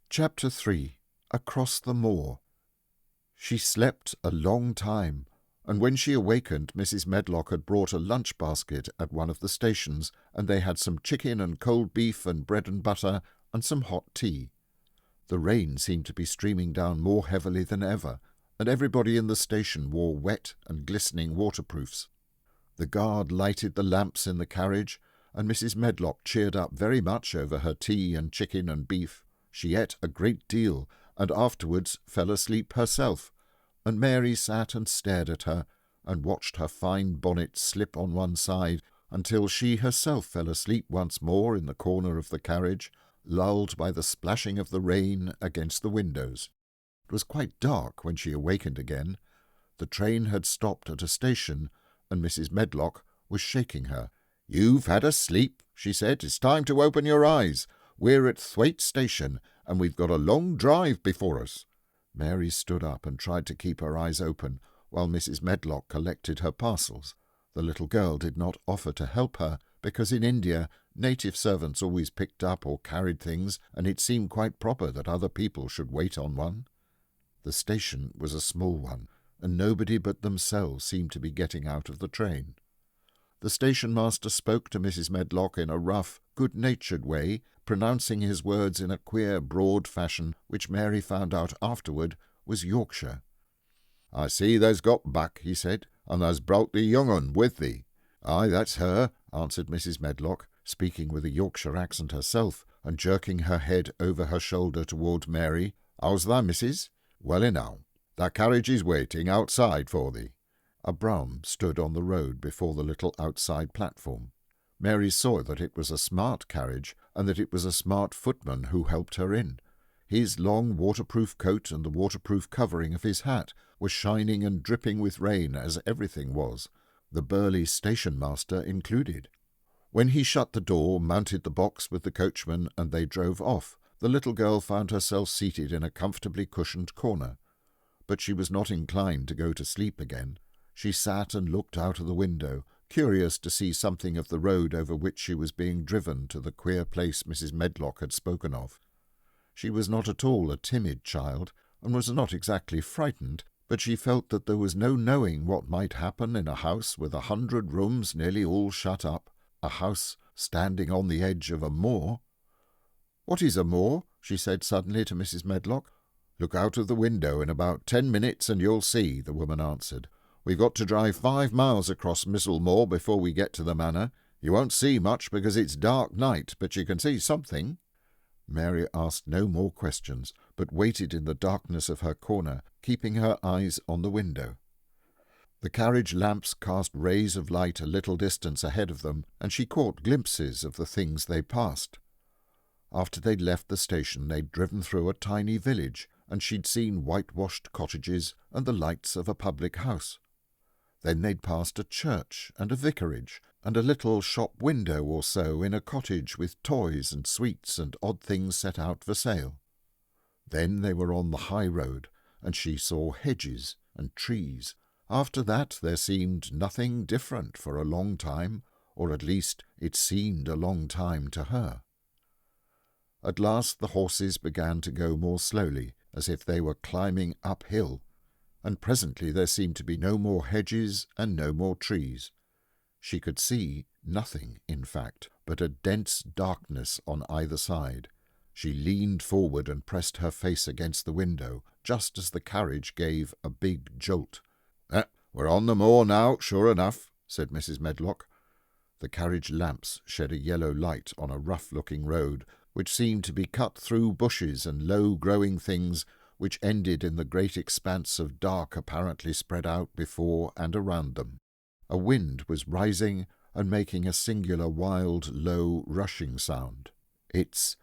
Chapter 3. Across the Moor. She slept a long time, and when she awakened Mrs. Medlock had brought a lunch basket at one of the stations, and they had some chicken and cold beef and bread and butter and some hot tea. The rain seemed to be streaming down more heavily than ever, and everybody in the station wore wet and glistening waterproofs. The guard lighted the lamps in the carriage, and Mrs. Medlock cheered up very much over her tea and chicken and beef. She ate a great deal, and afterwards fell asleep herself, and Mary sat and stared at her, and watched her fine bonnet slip on one side, until she herself fell asleep once more in the corner of the carriage, lulled by the splashing of the rain against the windows. It was quite dark when she awakened again. The train had stopped at a station, and Mrs. Medlock was shaking her. "You've had a sleep," she said. "It's time to open your eyes. We're at Thwaite Station, and we've got a long drive before us." Mary stood up and tried to keep her eyes open, while Mrs. Medlock collected her parcels. The little girl did not offer to help her, because in India native servants always picked up or carried things, and it seemed quite proper that other people should wait on one. The station was a small one, and nobody but themselves seemed to be getting out of the train. The station-master spoke to Mrs. Medlock in a rough, good-natured way, pronouncing his words in a queer, broad fashion, which Mary found out afterward was Yorkshire. "I see thou's got back," he said, "and thou's brought the young un with thee." "Aye, that's her," answered Mrs. Medlock, speaking with a Yorkshire accent herself, and jerking her head over her shoulder toward Mary. "How's tha, missus?" "Well enow. Thy carriage is waiting outside for thee." A brougham stood on the road before the little outside platform. Mary saw that it was a smart carriage, and that it was a smart footman who helped her in. His long waterproof coat and the waterproof covering of his hat were shining and dripping with rain, as everything was, the burly station-master included. When he shut the door, mounted the box with the coachman, and they drove off, the little girl found herself seated in a comfortably cushioned corner. But she was not inclined to go to sleep again. She sat and looked out of the window, curious to see something of the road over which she was being driven to the queer place Mrs. Medlock had spoken of. She was not at all a timid child, and was not exactly frightened, but she felt that there was no knowing what might happen in a house with 100 rooms nearly all shut up, a house standing on the edge of a moor. "What is a moor?" she said suddenly to Mrs. Medlock. "Look out of the window in about 10 minutes and you'll see," the woman answered. "We've got to drive 5 miles across Missel Moor before we get to the manor. You won't see much because it's dark night, but you can see something." Mary asked no more questions, but waited in the darkness of her corner, keeping her eyes on the window. The carriage lamps cast rays of light a little distance ahead of them, and she caught glimpses of the things they passed. After they'd left the station, they'd driven through a tiny village, and she'd seen whitewashed cottages and the lights of a public house. Then they'd passed a church and a vicarage, and a little shop window or so in a cottage with toys and sweets and odd things set out for sale. Then they were on the high road, and she saw hedges and trees. After that there seemed nothing different for a long time, or at least it seemed a long time to her. At last the horses began to go more slowly, as if they were climbing uphill, and presently there seemed to be no more hedges and no more trees. She could see nothing, in fact, but a dense darkness on either side. She leaned forward and pressed her face against the window, just as the carriage gave a big jolt. "We're on the moor now, sure enough," said Mrs. Medlock. The carriage lamps shed a yellow light on a rough-looking road, which seemed to be cut through bushes and low-growing things, which ended in the great expanse of dark apparently spread out before and around them. A wind was rising and making a singular wild, low, rushing sound. It's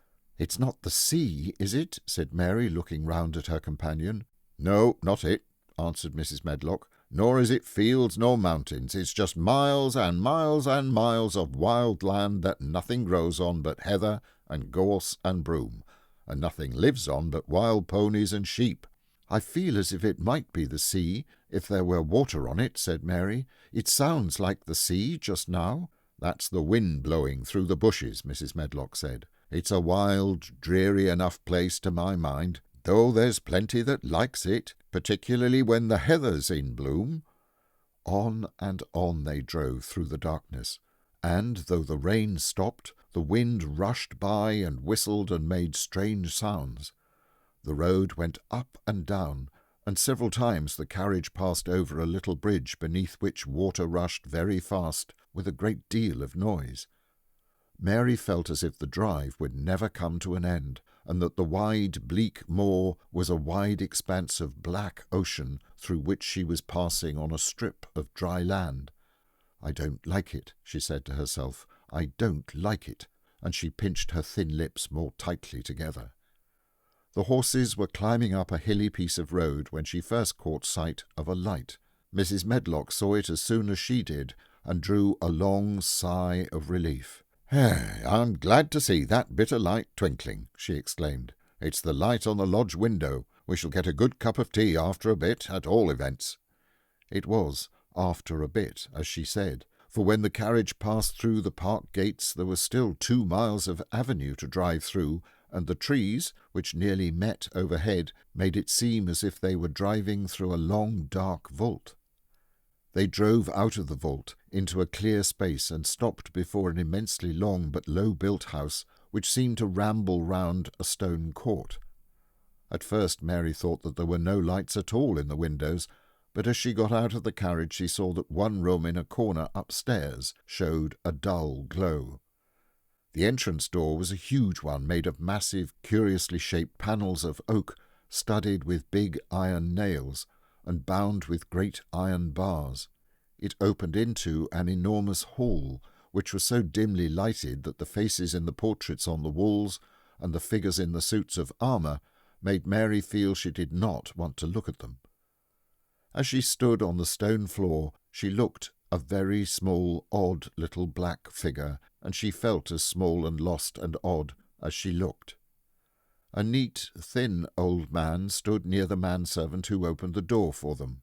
not the sea, is it?" said Mary, looking round at her companion. "No, not it," answered Mrs. Medlock. "Nor is it fields nor mountains. It's just miles and miles and miles of wild land that nothing grows on but heather and gorse and broom, and nothing lives on but wild ponies and sheep." "I feel as if it might be the sea, if there were water on it," said Mary. "It sounds like the sea just now." "That's the wind blowing through the bushes," Mrs. Medlock said. It's a wild, dreary enough place to my mind, though there's plenty that likes it, particularly when the heather's in bloom." On and on they drove through the darkness, and, though the rain stopped, the wind rushed by and whistled and made strange sounds. The road went up and down, and several times the carriage passed over a little bridge beneath which water rushed very fast with a great deal of noise. Mary felt as if the drive would never come to an end, and that the wide, bleak moor was a wide expanse of black ocean through which she was passing on a strip of dry land. "I don't like it," she said to herself. "I don't like it," and she pinched her thin lips more tightly together. The horses were climbing up a hilly piece of road when she first caught sight of a light. Mrs. Medlock saw it as soon as she did, and drew a long sigh of relief. "I'm glad to see that bit of light twinkling," she exclaimed. "It's the light on the lodge window. We shall get a good cup of tea after a bit, at all events." It was after a bit, as she said, for when the carriage passed through the park gates there was still 2 miles of avenue to drive through, and the trees, which nearly met overhead, made it seem as if they were driving through a long dark vault. They drove out of the vault into a clear space and stopped before an immensely long but low-built house which seemed to ramble round a stone court. At first Mary thought that there were no lights at all in the windows, but as she got out of the carriage she saw that one room in a corner upstairs showed a dull glow. The entrance door was a huge one made of massive, curiously shaped panels of oak, studded with big iron nails, and bound with great iron bars. It opened into an enormous hall, which was so dimly lighted that the faces in the portraits on the walls and the figures in the suits of armour made Mary feel she did not want to look at them. As she stood on the stone floor, she looked a very small, odd little black figure, and she felt as small and lost and odd as she looked. A neat, thin old man stood near the manservant who opened the door for them.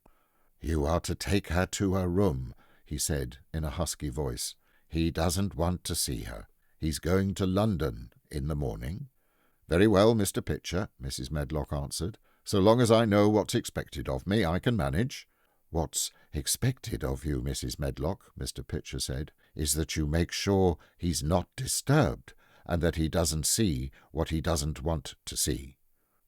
"You are to take her to her room," he said in a husky voice. "He doesn't want to see her. He's going to London in the morning." "Very well, Mr. Pitcher," Mrs. Medlock answered. "So long as I know what's expected of me, I can manage." "What's expected of you, Mrs. Medlock," Mr. Pitcher said, "is that you make sure he's not disturbed, and that he doesn't see what he doesn't want to see."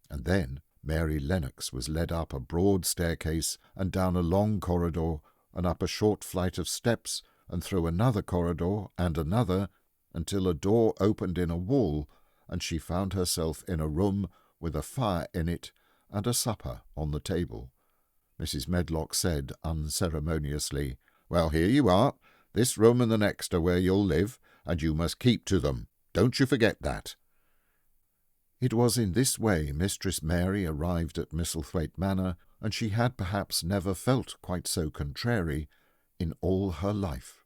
And then Mary Lennox was led up a broad staircase and down a long corridor and up a short flight of steps and through another corridor and another until a door opened in a wall and she found herself in a room with a fire in it and a supper on the table. Mrs. Medlock said unceremoniously, "Well, here you are. This room and the next are where you'll live, and you must keep to them. Don't you forget that." It was in this way Mistress Mary arrived at Misselthwaite Manor, and she had perhaps never felt quite so contrary in all her life.